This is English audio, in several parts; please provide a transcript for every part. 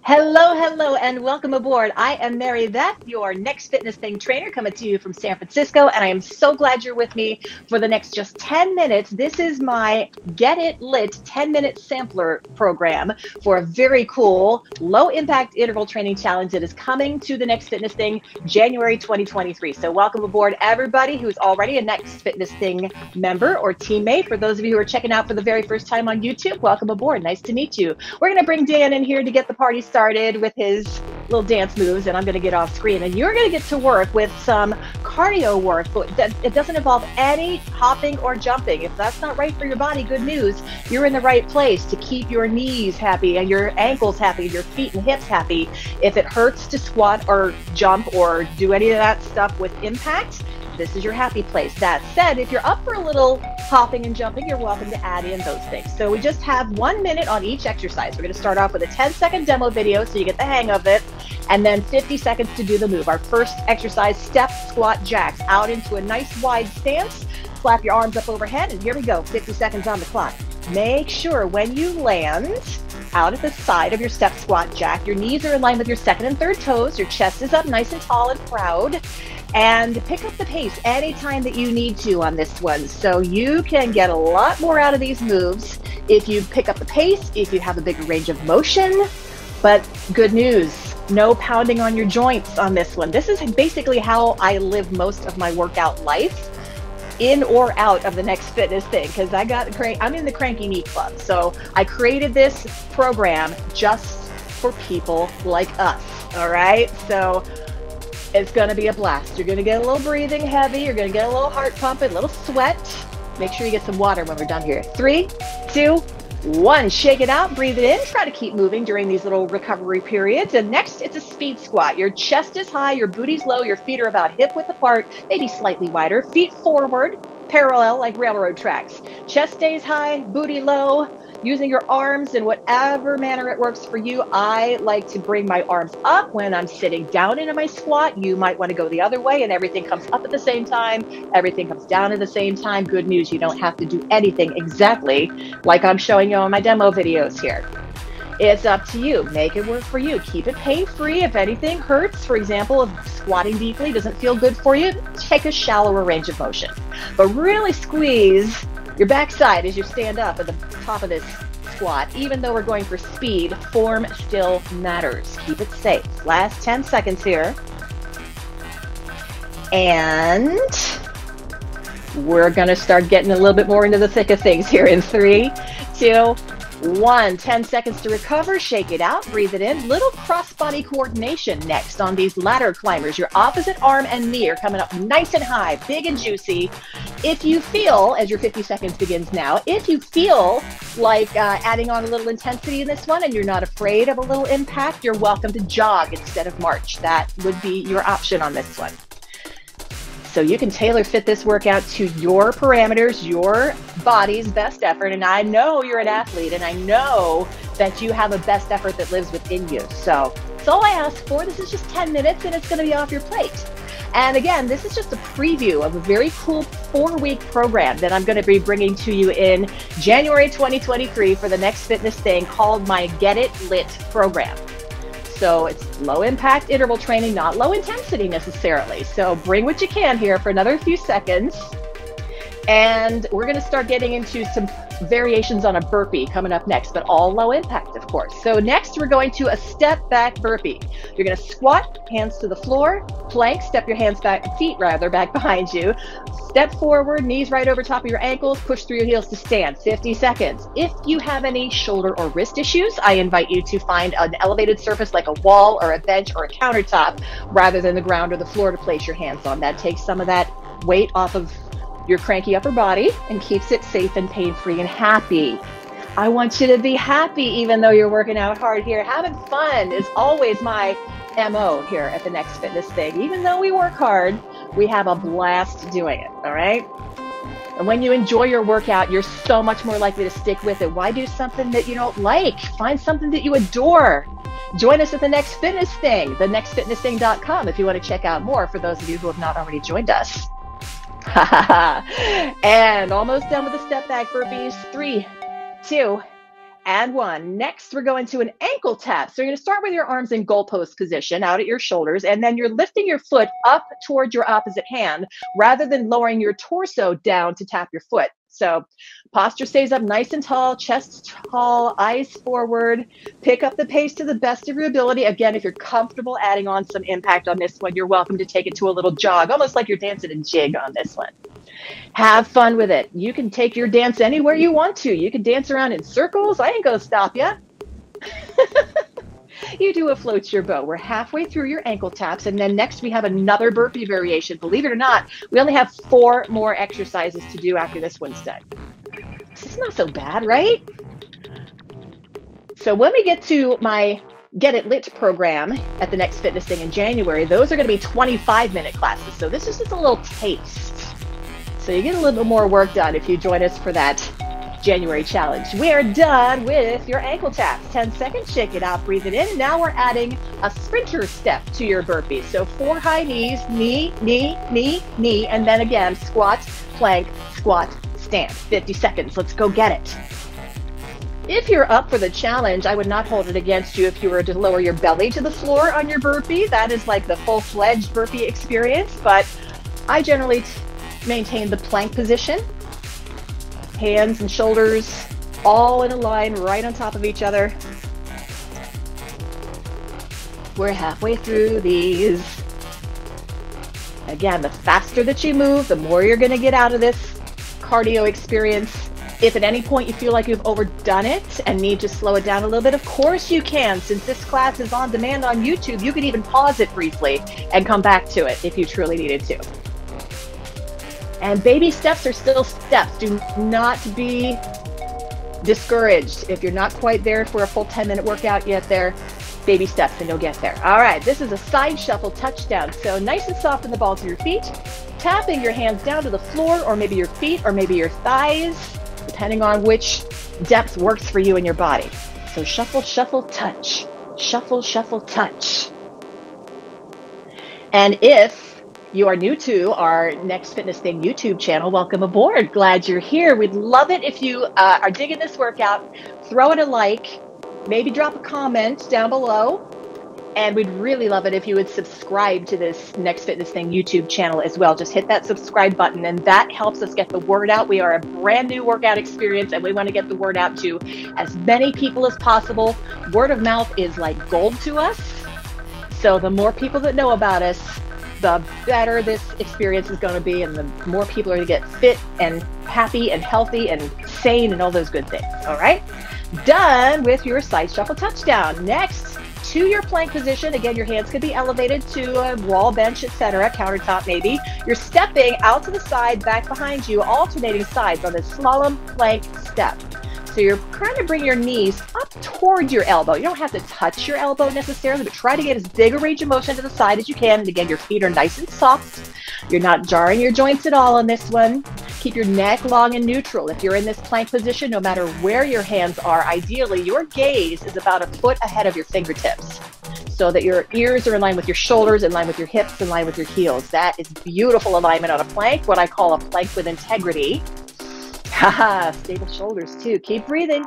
Hello, hello, and welcome aboard. I am Mary Beth, your Next Fitness Thing trainer, coming to you from San Francisco, and I am so glad you're with me for the next just 10 minutes. This is my Get It Lit 10-minute sampler program for a very cool low-impact interval training challenge that is coming to the Next Fitness Thing January 2023. So welcome aboard, everybody who's already a Next Fitness Thing member or teammate. For those of you who are checking out for the very first time on YouTube, welcome aboard. Nice to meet you. We're going to bring Dan in here to get the party started with his little dance moves, and I'm going to get off screen, and you're going to get to work with some cardio work, but it doesn't involve any hopping or jumping. If that's not right for your body, good news, you're in the right place to keep your knees happy and your ankles happy, your feet and hips happy. If it hurts to squat or jump or do any of that stuff with impact, this is your happy place. That said, if you're up for a little hopping and jumping, you're welcome to add in those things. So we just have 1 minute on each exercise. We're going to start off with a 10-second demo video so you get the hang of it, and then 50 seconds to do the move. Our first exercise, step, squat, jacks, out into a nice wide stance. Slap your arms up overhead, and here we go, 50 seconds on the clock. Make sure when you land out at the side of your step, squat, jack, your knees are in line with your second and third toes, your chest is up nice and tall and proud, and pick up the pace anytime that you need to on this one. So you can get a lot more out of these moves if you pick up the pace, if you have a bigger range of motion. But good news, no pounding on your joints on this one. This is basically how I live most of my workout life, in or out of the Next Fitness Thing, because I'm in the Cranky Knee Club. So I created this program just for people like us, all right? So it's gonna be a blast. You're gonna get a little breathing heavy, you're gonna get a little heart pumping, a little sweat. Make sure you get some water when we're done here. 3, 2, 1, shake it out, breathe it in, try to keep moving during these little recovery periods. And next, it's a speed squat. Your chest is high, your booty's low, your feet are about hip width apart, maybe slightly wider, feet forward, parallel like railroad tracks. Chest stays high, booty low, using your arms in whatever manner it works for you. I like to bring my arms up when I'm sitting down into my squat. You might want to go the other way and everything comes up at the same time. Everything comes down at the same time. Good news, you don't have to do anything exactly like I'm showing you on my demo videos here. It's up to you. Make it work for you. Keep it pain-free. If anything hurts, for example, if squatting deeply doesn't feel good for you, take a shallower range of motion. But really squeeze your backside as you stand up at the top of this squat. Even though we're going for speed, form still matters. Keep it safe. Last 10 seconds here. And we're going to start getting a little bit more into the thick of things here in 3, 2, 1. 10 seconds to recover. Shake it out. Breathe it in. Little cross-body coordination next on these ladder climbers. Your opposite arm and knee are coming up nice and high, big and juicy. If you feel, as your 50 seconds begins now, if you feel like adding on a little intensity in this one and you're not afraid of a little impact, you're welcome to jog instead of march. That would be your option on this one. So you can tailor fit this workout to your parameters, your body's best effort. And I know you're an athlete, and I know that you have a best effort that lives within you. So that's all I ask for. This is just 10 minutes, and it's going to be off your plate. And again, this is just a preview of a very cool 4-week program that I'm going to be bringing to you in January 2023 for the Next Fitness Thing, called my Get It Lit program. So it's low impact interval training, not low intensity necessarily. So bring what you can here for another few seconds. And we're going to start getting into some variations on a burpee coming up next, but all low impact, of course. So next, we're going to a step back burpee. You're going to squat, hands to the floor, plank, step your feet back behind you. Step forward, knees right over top of your ankles, push through your heels to stand. 50 seconds. If you have any shoulder or wrist issues, I invite you to find an elevated surface like a wall or a bench or a countertop rather than the ground or the floor to place your hands on. That takes some of that weight off of your cranky upper body and keeps it safe and pain-free and happy. I want you to be happy even though you're working out hard here. Having fun is always my MO here at the Next Fitness Thing. Even though we work hard, we have a blast doing it, all right? And when you enjoy your workout, you're so much more likely to stick with it. Why do something that you don't like? Find something that you adore. Join us at the Next Fitness Thing, thenextfitnessthing.com, if you want to check out more, for those of you who have not already joined us. And almost done with the step back burpees. 3, 2, and 1. Next, we're going to an ankle tap. So you're going to start with your arms in goalpost position out at your shoulders, and then you're lifting your foot up toward your opposite hand rather than lowering your torso down to tap your foot. So posture stays up nice and tall, chest tall, eyes forward. Pick up the pace to the best of your ability. Again, if you're comfortable adding on some impact on this one, you're welcome to take it to a little jog, almost like you're dancing a jig on this one. Have fun with it. You can take your dance anywhere you want to. You can dance around in circles. I ain't gonna stop you. You do a float your boat. We're halfway through your ankle taps, and then next we have another burpee variation. Believe it or not, we only have 4 more exercises to do after this one's done. This is not so bad, right? So when we get to my Get It Lit program at the next fitness thing in January, those are going to be 25-minute classes. So this is just a little taste. So you get a little bit more work done if you join us for that January challenge. We are done with your ankle taps. 10 seconds, shake it out, breathe it in. Now we're adding a sprinter step to your burpees. So 4 high knees, knee, knee, knee, knee, and then again, squat, plank, squat, stand. 50 seconds, let's go get it. If you're up for the challenge, I would not hold it against you if you were to lower your belly to the floor on your burpee. That is like the full-fledged burpee experience, but I generally maintain the plank position. Hands and shoulders all in a line right on top of each other. We're halfway through these. Again, the faster that you move, the more you're going to get out of this cardio experience. If at any point you feel like you've overdone it and need to slow it down a little bit, of course you can. Since this class is on demand on YouTube, you can even pause it briefly and come back to it if you truly needed to. And baby steps are still steps. Do not be discouraged. If you're not quite there for a full 10-minute workout yet there, baby steps and you'll get there. All right, this is a side shuffle touchdown. So nice and soft in the balls of your feet, tapping your hands down to the floor, or maybe your feet, or maybe your thighs, depending on which depth works for you and your body. So shuffle, shuffle, touch. Shuffle, shuffle, touch. And if you are new to our Next Fitness Thing YouTube channel, welcome aboard. Glad you're here. We'd love it if you are digging this workout. Throw it a like, maybe drop a comment down below. And we'd really love it if you would subscribe to this Next Fitness Thing YouTube channel as well. Just hit that subscribe button, and that helps us get the word out. We are a brand new workout experience, and we want to get the word out to as many people as possible. Word of mouth is like gold to us. So the more people that know about us, the better this experience is going to be, and the more people are going to get fit and happy and healthy and sane and all those good things. All right, done with your side shuffle touchdown. Next, to your plank position. Again, your hands could be elevated to a wall, bench, etc., countertop maybe. You're stepping out to the side, back behind you, alternating sides on this slalom plank step. So you're trying to bring your knees up toward your elbow. You don't have to touch your elbow necessarily, but try to get as big a range of motion to the side as you can. And again, your feet are nice and soft. You're not jarring your joints at all on this one. Keep your neck long and neutral. If you're in this plank position, no matter where your hands are, ideally your gaze is about a foot ahead of your fingertips, so that your ears are in line with your shoulders, in line with your hips, in line with your heels. That is beautiful alignment on a plank, what I call a plank with integrity. Haha, stable shoulders too. Keep breathing.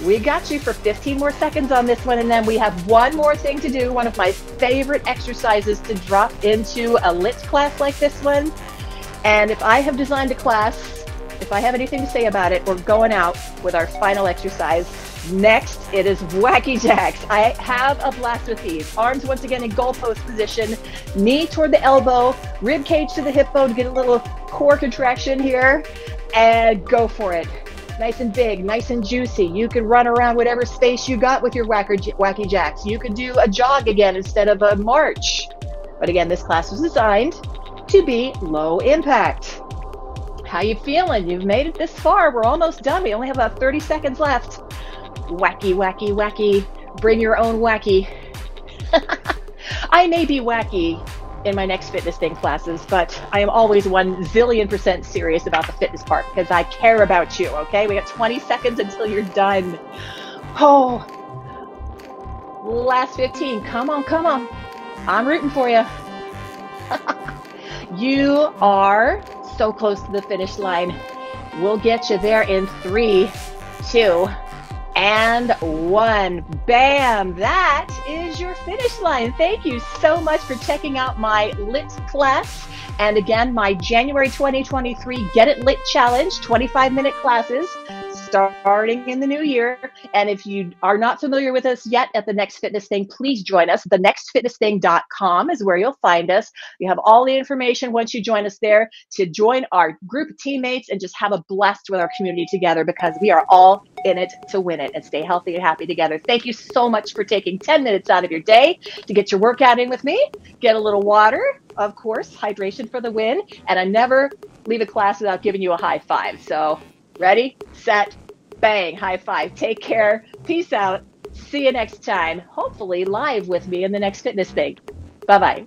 We got you for 15 more seconds on this one, and then we have one more thing to do. One of my favorite exercises to drop into a LIIT class like this one. And if I have designed a class, if I have anything to say about it, we're going out with our final exercise. Next, it is wacky jacks. I have a blast with these. Arms once again in goalpost position, knee toward the elbow, rib cage to the hip bone, get a little core contraction here, and go for it. Nice and big, nice and juicy. You can run around whatever space you got with your wacky jacks. You could do a jog again instead of a march. But again, this class was designed to be low impact. How you feeling? You've made it this far. We're almost done. We only have about 30 seconds left. Wacky, wacky, wacky. Bring your own wacky. I may be wacky in my Next Fitness Thing classes, but I am always 1,000,000,000% serious about the fitness part because I care about you, okay? We got 20 seconds until you're done. Oh, last 15. Come on, come on. I'm rooting for you. You are so close to the finish line. We'll get you there in 3, 2, And one. Bam! That is your finish line. Thank you so much for checking out my LIIT class. And again, my January 2023 Get It Lit Challenge, 25-minute classes starting in the new year. And if you are not familiar with us yet at the Next Fitness Thing, please join us. thenextfitnessthing.com is where you'll find us. You have all the information once you join us there to join our group of teammates and just have a blast with our community together, because we are all in it to win it and stay healthy and happy together. Thank you so much for taking 10 minutes out of your day to get your workout in with me. Get a little water, of course, hydration for the win. And I never leave a class without giving you a high five. So ready, set, bang, high five. Take care. Peace out. See you next time. Hopefully live with me in the Next Fitness Thing. Bye-bye.